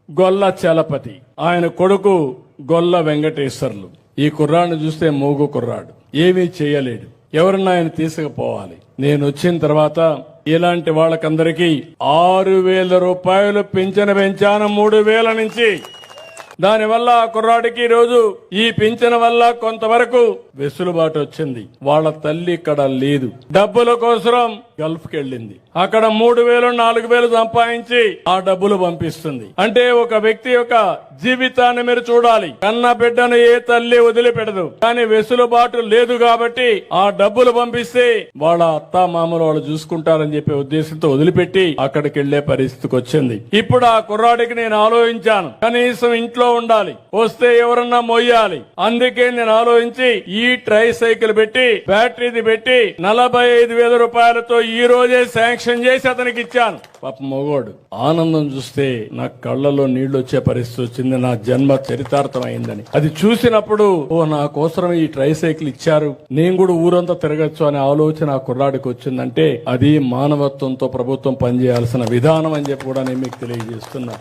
గొల్ల చలపతి, ఆయన కొడుకు గొల్ల వెంకటేశ్వర్లు. ఈ కుర్రాడిని చూస్తే మూగు కుర్రాడు, ఏమీ చేయలేడు. ఎవరన్నా ఆయన తీసుకుపోవాలి. నేను వచ్చిన తర్వాత ఇలాంటి వాళ్ళకందరికీ 6,000 రూపాయలు పింఛను పెంచాను 3,000 నుంచి. దానివల్ల ఆ కుర్రాడికి రోజు ఈ పింఛను వల్ల కొంతవరకు వెసులుబాటు వచ్చింది. వాళ్ళ తల్లి ఇక్కడ లేదు, డబ్బుల కోసం గల్ఫ్ కి వెళ్ళింది. అక్కడ 3,000 4,000 సంపాదించి ఆ డబ్బులు పంపిస్తుంది. అంటే ఒక వ్యక్తి యొక్క జీవితాన్ని మీరు చూడాలి. కన్న బిడ్డను ఏ తల్లి వదిలిపెడదు, కానీ వెసులుబాటు లేదు కాబట్టి ఆ డబ్బులు పంపిస్తే వాళ్ళ అత్త మామలు వాళ్ళు చూసుకుంటారని చెప్పే ఉద్దేశంతో వదిలిపెట్టి అక్కడికి వెళ్లే పరిస్థితికి వచ్చింది. ఇప్పుడు ఆ కుర్రాడికి నేను ఆలోచించాను, కనీసం ఇంట్లో ఉండాలి, వస్తే ఎవరన్నా మోయాలి. అందుకే నేను ఆలోచించి ఈ ట్రై సైకిల్ పెట్టి బ్యాటరీది పెట్టి 45,000 రూపాయలతో ఈ రోజే శాంక్షన్ చేసి అతనికి ఇచ్చాను. పాప మగోడు ఆనందం చూస్తే నా కళ్ళలో నీళ్లు వచ్చే పరిస్థితి వచ్చింది. నా జన్మ చరితార్థం అయిందని అది చూసినప్పుడు, ఓ నా కోసం ఈ ట్రై సైకిల్ ఇచ్చారు, నేను కూడా ఊరంతా తిరగచ్చు అనే ఆలోచన ఆ కుర్రాడికి వచ్చిందంటే అది మానవత్వంతో ప్రభుత్వం పనిచేయాల్సిన విధానం అని చెప్పి కూడా నేను మీకు తెలియజేస్తున్నా.